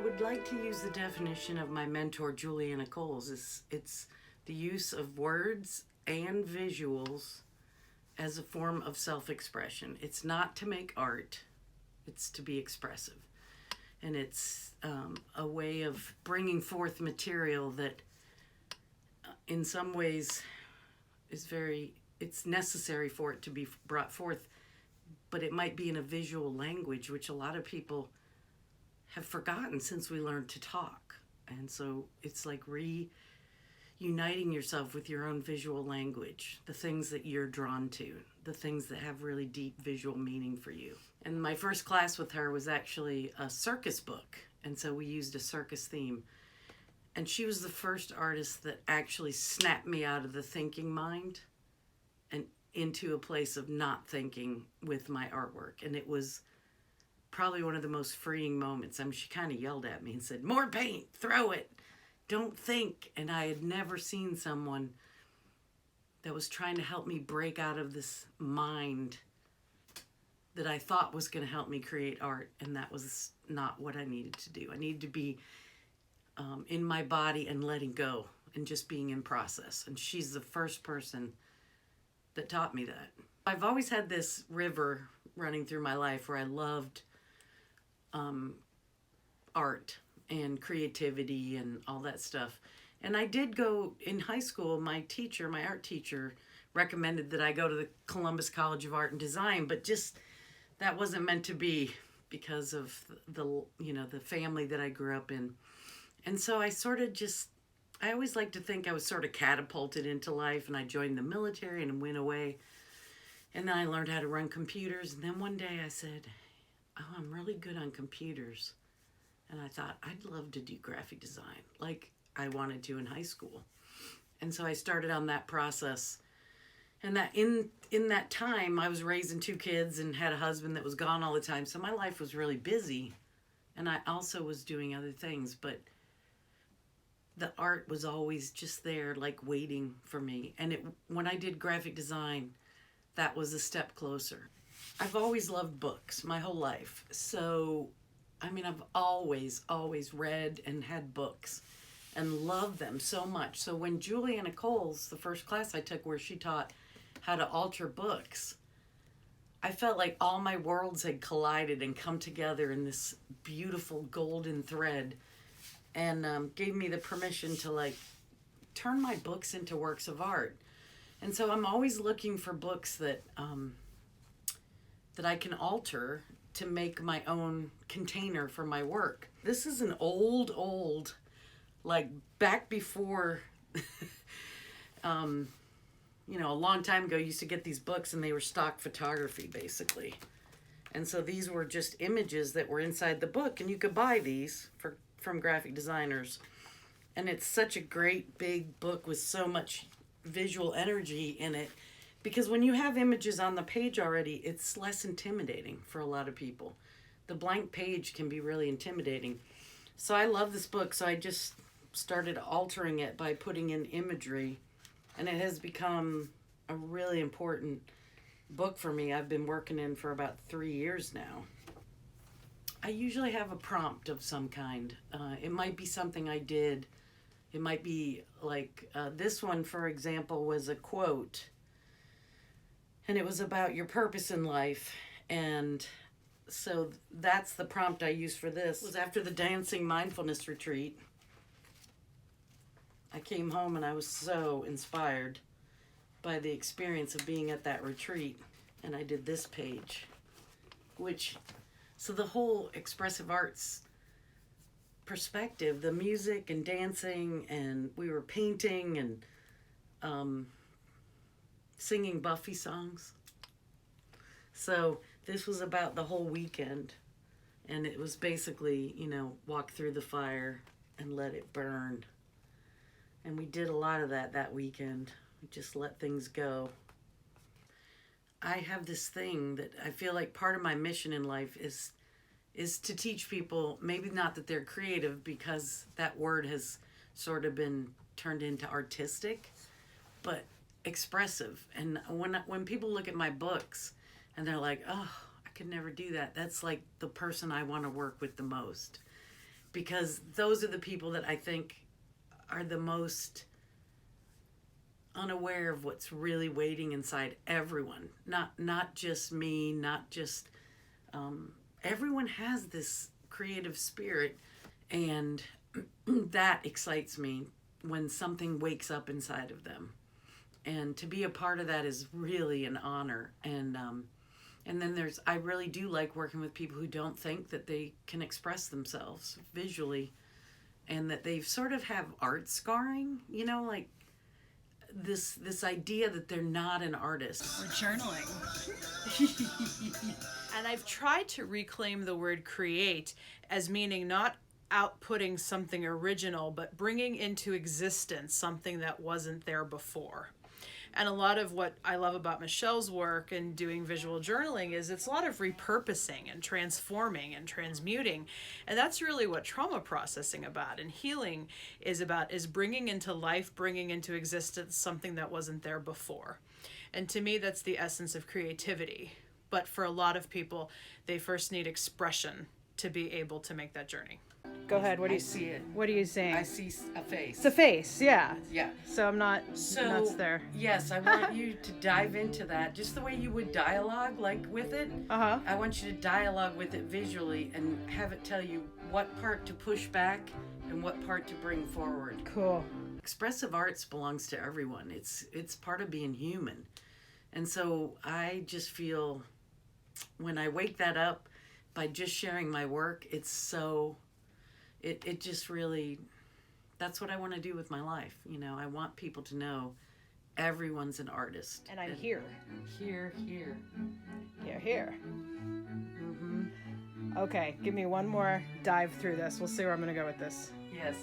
would like to use the definition of my mentor, Juliana Coles. It's the use of words and visuals as a form of self-expression. It's not to make art, it's to be expressive. And it's a way of bringing forth material that in some ways it's necessary for it to be brought forth, but it might be in a visual language, which a lot of people have forgotten since we learned to talk. And so it's like reuniting yourself with your own visual language, the things that you're drawn to, the things that have really deep visual meaning for you. And my first class with her was actually a circus book. And so we used a circus theme. And she was the first artist that actually snapped me out of the thinking mind and into a place of not thinking with my artwork. And it was probably one of the most freeing moments. I mean, she kind of yelled at me and said, "More paint, throw it, don't think." And I had never seen someone that was trying to help me break out of this mind that I thought was going to help me create art. And that was not what I needed to do. I needed to be in my body and letting go and just being in process. And she's the first person that taught me that. I've always had this river running through my life where I loved art and creativity and all that stuff. And I did go in high school. My art teacher, recommended that I go to the Columbus College of Art and Design, but just that wasn't meant to be because of the family that I grew up in. And so I always like to think I was sort of catapulted into life, and I joined the military and went away. And then I learned how to run computers. And then one day I said, "Oh, I'm really good on computers." And I thought, I'd love to do graphic design like I wanted to in high school. And so I started on that process. And that in that time, I was raising 2 kids and had a husband that was gone all the time. So my life was really busy. And I also was doing other things. But the art was always just there, like waiting for me. And when I did graphic design, that was a step closer. I've always loved books my whole life. So, I mean, I've always read and had books and loved them so much. So when Juliana Coles, the first class I took where she taught how to alter books, I felt like all my worlds had collided and come together in this beautiful golden thread, and gave me the permission to turn my books into works of art. And so I'm always looking for books that I can alter to make my own container for my work. This is an old, back before, a long time ago, you used to get these books and they were stock photography, basically. And so these were just images that were inside the book, and you could buy these from graphic designers. And it's such a great big book with so much visual energy in it, because when you have images on the page already, it's less intimidating for a lot of people. The blank page can be really intimidating. So I love this book, so I just started altering it by putting in imagery, and it has become a really important book for me. I've been working in for about 3 years now. I usually have a prompt of some kind. It might be something I did. It might be this one, for example, was a quote. And it was about your purpose in life. And so that's the prompt I used for this. It was after the dancing mindfulness retreat. I came home and I was so inspired by the experience of being at that retreat. And I did this page, so the whole expressive arts perspective, the music and dancing, and we were painting and singing Buffy songs. So this was about the whole weekend, and it was basically, walk through the fire and let it burn. And we did a lot of that weekend. We just let things go. I have this thing that I feel like part of my mission in life is to teach people, maybe not that they're creative, because that word has sort of been turned into artistic, but expressive. And when people look at my books and they're like, "Oh, I could never do that," that's like the person I want to work with the most. because those are the people that I think are the most unaware of what's really waiting inside everyone. Not just me, not just everyone has this creative spirit, and that excites me when something wakes up inside of them. And to be a part of that is really an honor. And then I really do like working with people who don't think that they can express themselves visually, and that they sort of have art scarring, like this idea that they're not an artist. Or journaling. And I've tried to reclaim the word create as meaning not outputting something original, but bringing into existence something that wasn't there before. And a lot of what I love about Michelle's work and doing visual journaling is it's a lot of repurposing and transforming and transmuting. And that's really what trauma processing about and healing is about, is bringing into life, bringing into existence something that wasn't there before. And to me, that's the essence of creativity. But for a lot of people, they first need expression to be able to make that journey. Go ahead. What do you see it? What are you saying? I see a face. It's a face, yeah. Yeah. So I'm not nuts there. Yes, I want you to dive into that just the way you would dialogue, like with it. Uh-huh. I want you to dialogue with it visually and have it tell you what part to push back and what part to bring forward. Cool. Expressive arts belongs to everyone. It's part of being human. And so I just feel when I wake that up by just sharing my work, it's so... It just really, that's what I want to do with my life. I want people to know everyone's an artist. And I'm here. Here. Here. Mm-hmm. Okay, give me one more dive through this. We'll see where I'm going to go with this. Yes.